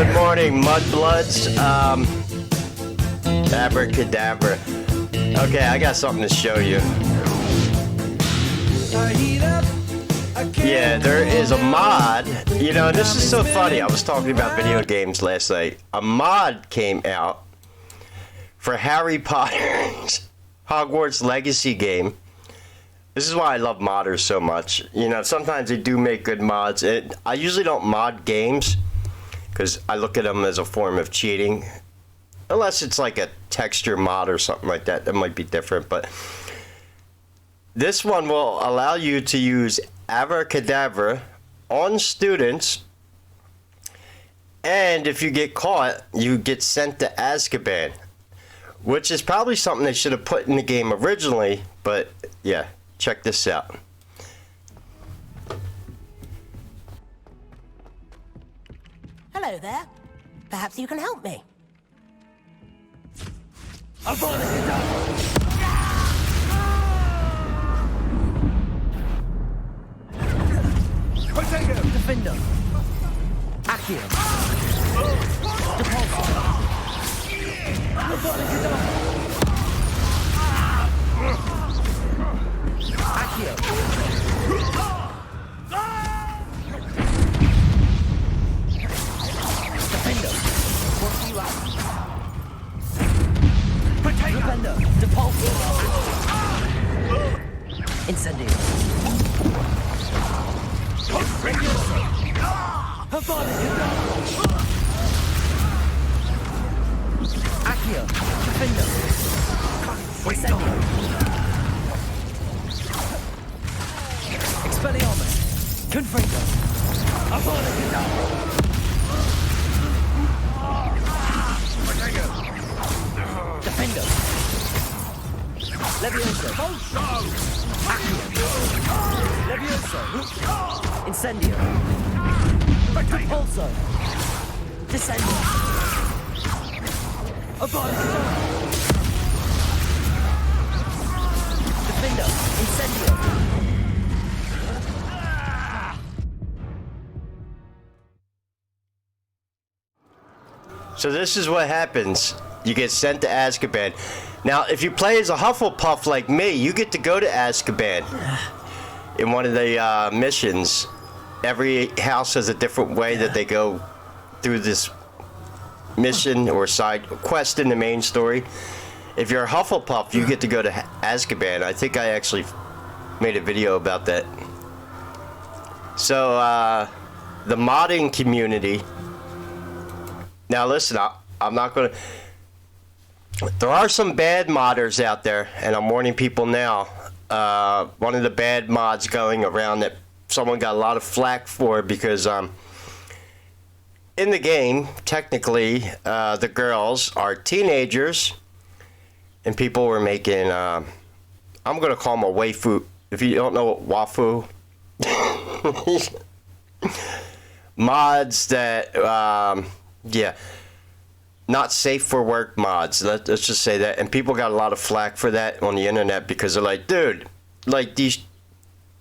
Good morning, mudbloods. Abracadabra. Okay, I got something to show you. Yeah, there is a mod. You know, this is so funny. I was talking about video games last night. A mod came out for Harry Potter's Hogwarts Legacy game. This is why I love modders so much. You know, sometimes they do make good mods. I usually don't mod games because I look at them as a form of cheating. Unless it's like a texture mod or something like that. That might be different. But this one will allow you to use Abracadabra on students. And if you get caught, you get sent to Azkaban. Which is probably something they should have put in the game originally. But yeah. Check this out. Hello there. Perhaps you can help me. Defender. Accio. Accio. Defender. What do you have? Defender. Depulso. Incendio. Accio. Defender. Incendio. Expelliarmus! Confringo! Avada Kedavra! Defender! Levioso! Accio! Levioso! Incendio! Repulso! Descendio! Avada Kedavra! Defender! Incendio! So this is what happens. You get sent to Azkaban. Now, if you play as a Hufflepuff like me, you get to go to Azkaban in one of the missions. Every house has a different way that they go through this mission or side quest in the main story. If you're a Hufflepuff, you get to go to Azkaban. I think I actually made a video about that. So, the modding community... Now listen, I'm not going to... There are some bad modders out there, and I'm warning people now. One of the bad mods going around that someone got a lot of flack for because in the game, technically, the girls are teenagers, and people were making... I'm going to call them a waifu. If you don't know what wafu... mods that... yeah, not safe for work mods. Let's just say that. And people got a lot of flack for that on the internet because they're like, dude, like these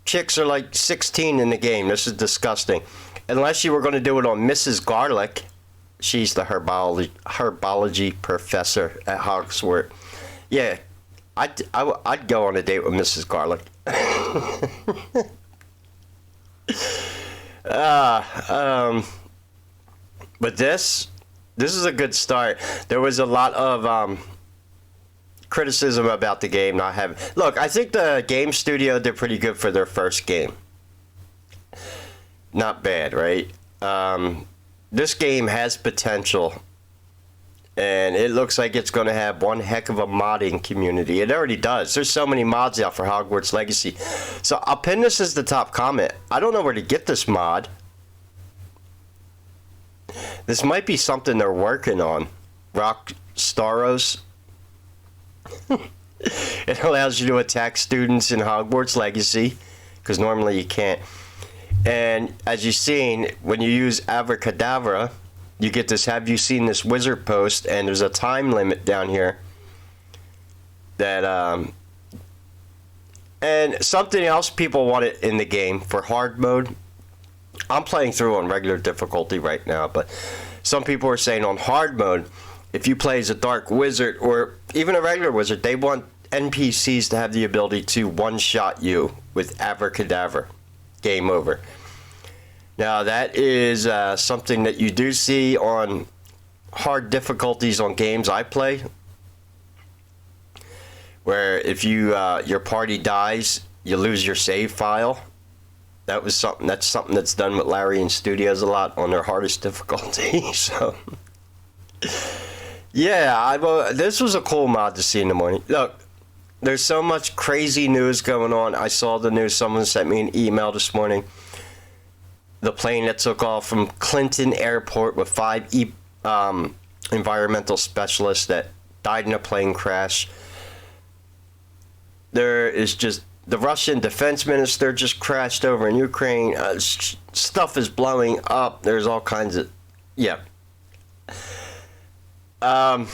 chicks are like 16 in the game. This is disgusting. Unless you were going to do it on Mrs. Garlic. She's the herbology professor at Hogwarts. Yeah, I'd go on a date with Mrs. Garlic. But this is a good start. There was a lot of criticism about the game not having... Look, I think the game studio did pretty good for their first game. Not bad, right? This game has potential. And it looks like it's going to have one heck of a modding community. It already does. There's so many mods out for Hogwarts Legacy. So I'll pin this as the top comment. I don't know where to get this mod. This might be something they're working on. Rock Staros. It allows you to attack students in Hogwarts Legacy, because normally you can't. And as you've seen, when you use Abracadabra, you get this have you seen this wizard post, and there's a time limit down here that and something else people wanted in the game for hard mode I'm playing through on regular difficulty right now, but some people are saying on hard mode, if you play as a dark wizard or even a regular wizard, they want NPCs to have the ability to one-shot you with abracadabra. Game over. Now that is something that you do see on hard difficulties on games I play, where if you your party dies, you lose your save file. That's something that's done with Larian Studios a lot on their hardest difficulty. So yeah, this was a cool mod to see in the morning. Look, there's so much crazy news going on. I saw the news. Someone sent me an email this morning. The plane that took off from Clinton Airport with 5 environmental specialists that died in a plane crash. There is just the Russian defense minister just crashed over in Ukraine. Stuff is blowing up. There's all kinds of, yeah. I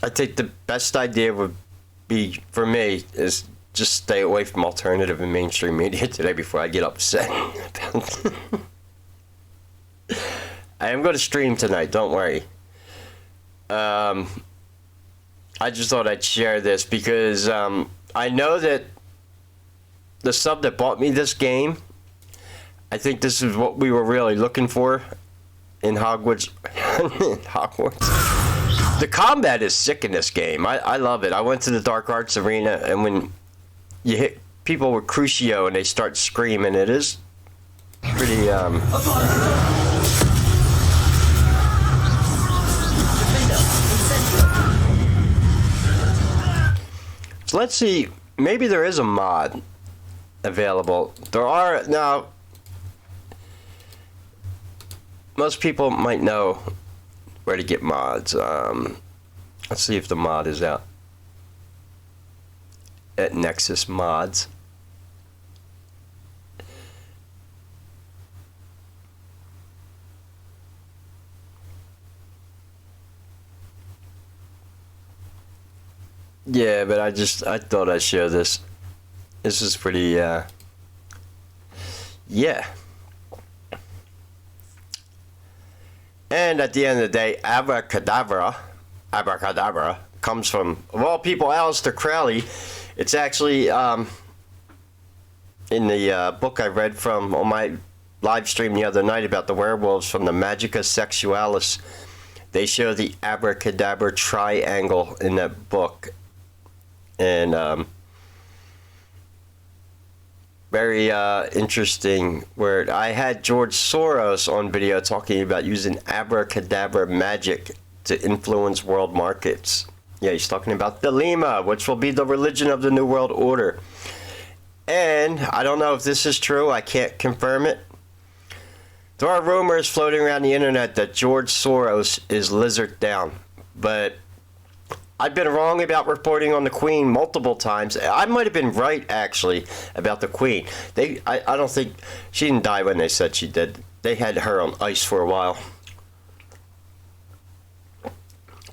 think the best idea would be, for me, is just stay away from alternative and mainstream media today before I get upset. I am going to stream tonight, don't worry. I just thought I'd share this because I know that the sub that bought me this game, I think this is what we were really looking for in Hogwarts. Hogwarts. The combat is sick in this game. I love it. I went to the Dark Arts Arena, and when you hit people with Crucio and they start screaming, it is pretty, So let's see. Maybe there is a mod available. There are, now, most people might know where to get mods. Let's see if the mod is out at Nexus Mods. Yeah, but I thought I'd share this. This is pretty, yeah. And at the end of the day, abracadabra comes from, of all people, Aleister Crowley. It's actually in the book I read from on my live stream the other night about the werewolves from the Magica Sexualis. They show the abracadabra triangle in that book. And very interesting word. I had George Soros on video talking about using abracadabra magic to influence world markets. Yeah, he's talking about the Lima, which will be the religion of the New World Order. And I don't know if this is true. I can't confirm it. There are rumors floating around the internet that George Soros is lizard down. But I've been wrong about reporting on the Queen multiple times. I might have been right, actually, about the Queen. I don't think she didn't die when they said she did. They had her on ice for a while.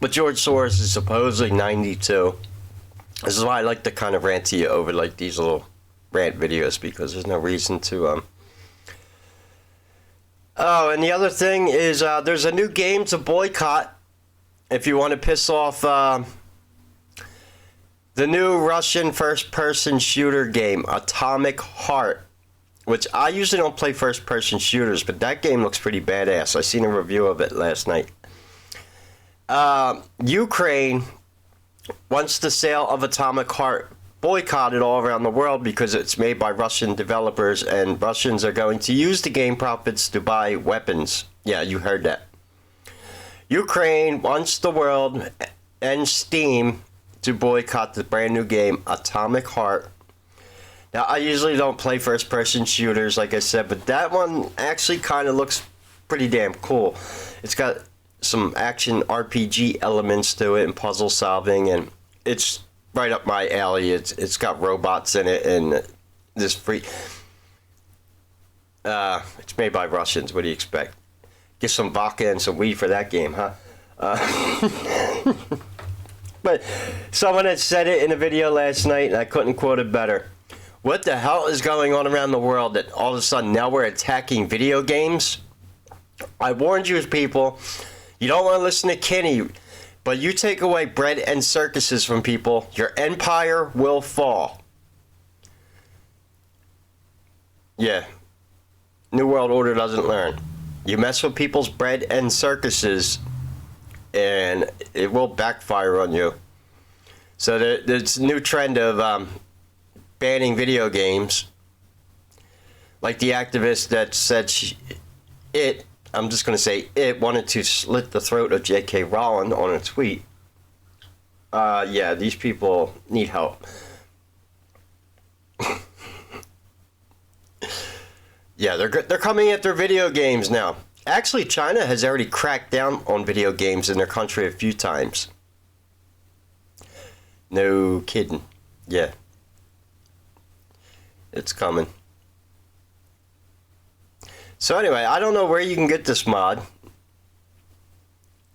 But George Soros is supposedly 92. This is why I like to kind of rant to you over like these little rant videos, because there's no reason to Oh, and the other thing is there's a new game to boycott if you want to piss off the new Russian first-person shooter game, Atomic Heart, which I usually don't play first-person shooters, but that game looks pretty badass. I seen a review of it last night. Ukraine wants the sale of Atomic Heart boycotted all around the world because it's made by Russian developers, and Russians are going to use the game profits to buy weapons. Yeah, you heard that. Ukraine wants the world and Steam to boycott the brand new game Atomic Heart. Now, I usually don't play first-person shooters, like I said, but that one actually kind of looks pretty damn cool. It's got some action RPG elements to it and puzzle solving, and it's right up my alley. It's got robots in it, and this free. It's made by Russians. What do you expect? Get some vodka and some weed for that game, huh? But someone had said it in a video last night, and I couldn't quote it better. What the hell is going on around the world that all of a sudden now we're attacking video games? I warned you people, you don't want to listen to Kenny, but you take away bread and circuses from people, your empire will fall. Yeah. New World Order doesn't learn. You mess with people's bread and circuses, and it will backfire on you. So there's a new trend of banning video games. Like the activist that said I'm just going to say it wanted to slit the throat of J.K. Rowling on a tweet. Yeah, these people need help. Yeah, they're coming after video games now. Actually, China has already cracked down on video games in their country a few times. No kidding. Yeah. It's coming. So anyway, I don't know where you can get this mod.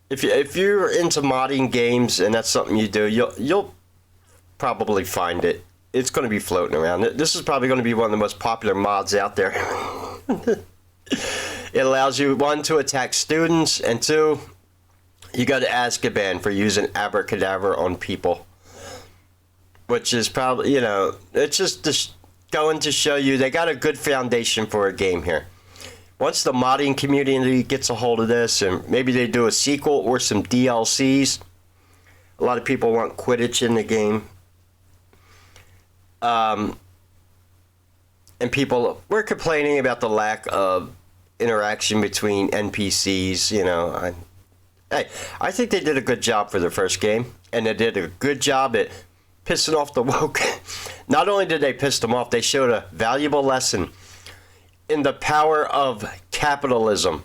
If you're into modding games and that's something you do, you'll probably find it. It's going to be floating around. This is probably going to be one of the most popular mods out there. It allows you, 1, to attack students, and 2, you go to Azkaban for using Abracadabra on people. Which is probably, it's just going to show you they got a good foundation for a game here. Once the modding community gets a hold of this, and maybe they do a sequel or some DLCs, a lot of people want Quidditch in the game. And people were complaining about the lack of interaction between NPCs, I think they did a good job for their first game, and they did a good job at pissing off the woke. Not only did they piss them off, they showed a valuable lesson in the power of capitalism.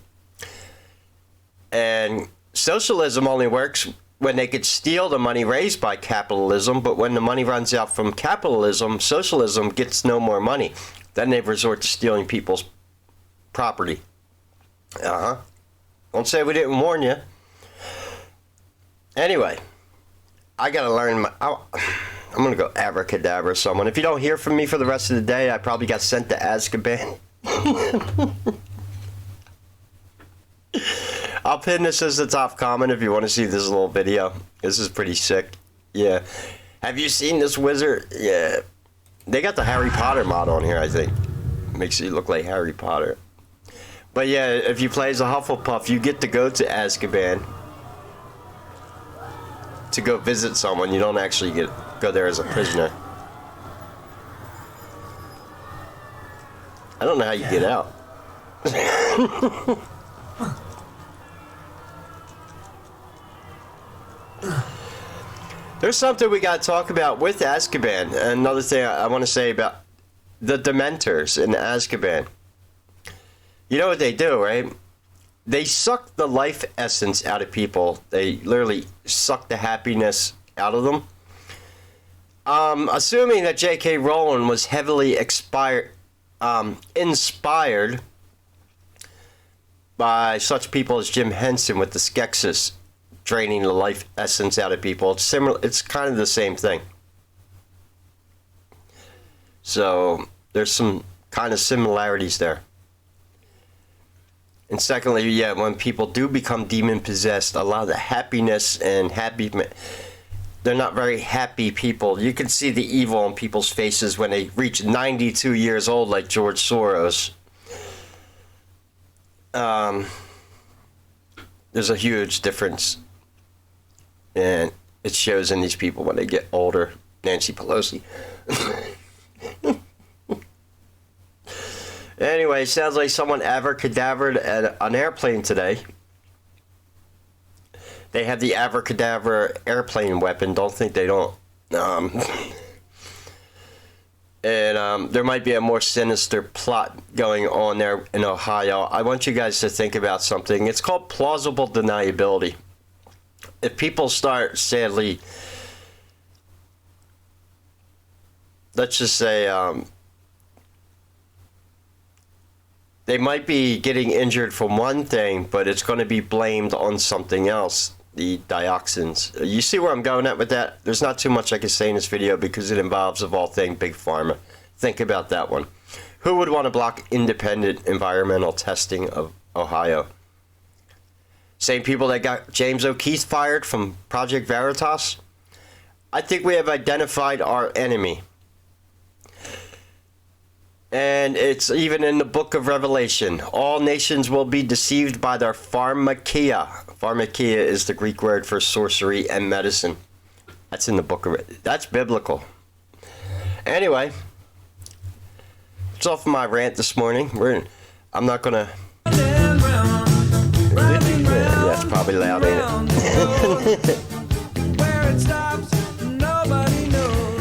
And socialism only works when they could steal the money raised by capitalism, but when the money runs out from capitalism, socialism gets no more money. Then they resort to stealing people's property. Don't say we didn't warn you. Anyway, I gotta learn I'm gonna go abracadabra someone. If you don't hear from me for the rest of the day, I probably got sent to Azkaban. I'll pin this as the top comment if you want to see this little video. This is pretty sick. Yeah. Have you seen this wizard? Yeah. They got the Harry Potter mod on here, I think. Makes you look like Harry Potter. But yeah, if you play as a Hufflepuff, you get to go to Azkaban to go visit someone. You don't actually go there as a prisoner. I don't know how you get out. There's something we got to talk about with Azkaban. Another thing I want to say about the Dementors in Azkaban. You know what they do, right? They suck the life essence out of people. They literally suck the happiness out of them. Assuming that J.K. Rowling was heavily inspired by such people as Jim Henson with the Skeksis draining the life essence out of people. It's similar. It's kind of the same thing. So there's some kind of similarities there. And secondly, yeah, when people do become demon possessed, a lot of the happiness and they're not very happy people. You can see the evil on people's faces when they reach 92 years old, like George Soros. There's a huge difference. And it shows in these people when they get older. Nancy Pelosi. Anyway, sounds like someone abracadabraed at an airplane today. They have the abracadabra airplane weapon. Don't think they don't. And there might be a more sinister plot going on there in Ohio. I want you guys to think about something. It's called plausible deniability. If people start, sadly, let's just say, they might be getting injured from one thing, but it's going to be blamed on something else, the dioxins. You see where I'm going at with that? There's not too much I can say in this video because it involves, of all things, Big Pharma. Think about that one. Who would want to block independent environmental testing of Ohio? Same people that got James O'Keefe fired from Project Veritas? I think we have identified our enemy. And it's even in the book of Revelation. All nations will be deceived by their pharmakia. Pharmakia is the Greek word for sorcery and medicine. That's in the book of... That's biblical. Anyway, it's off my rant this morning. I'm not going to... Yeah, it's probably loud, ain't it?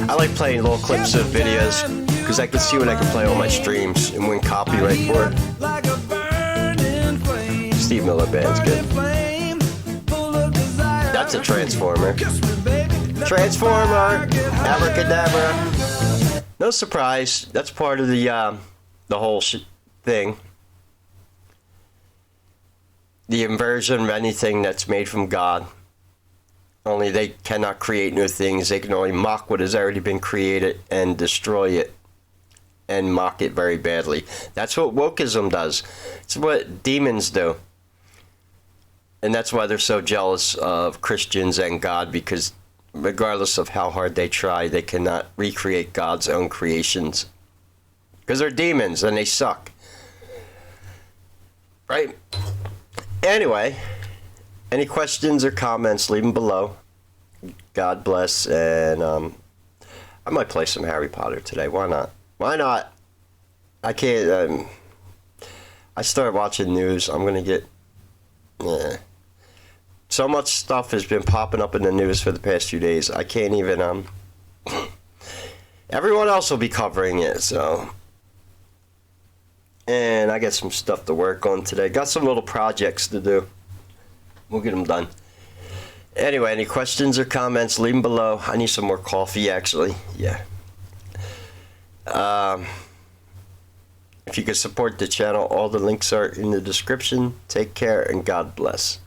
I like playing little clips of videos because I can see what I can play on my streams and win copyright for it. Steve Miller Band's good. That's a transformer. Transformer! Abracadabra! No surprise. That's part of the whole thing. The inversion of anything that's made from God. Only they cannot create new things. They can only mock what has already been created and destroy it and mock it very badly. That's what wokeism does. It's what demons do. And that's why they're so jealous of Christians and God, because regardless of how hard they try, they cannot recreate God's own creations. Because they're demons and they suck. Right? Anyway, any questions or comments, leave them below. God bless, and I might play some Harry Potter today. Why not? Why not? I can't. I started watching news. I'm gonna get. So much stuff has been popping up in the news for the past few days. I can't even. Everyone else will be covering it, so. And I got some stuff to work on today. Got some little projects to do. We'll get them done. Anyway, any questions or comments, leave them below. I need some more coffee, actually. Yeah. If you could support the channel, all the links are in the description. Take care and God bless.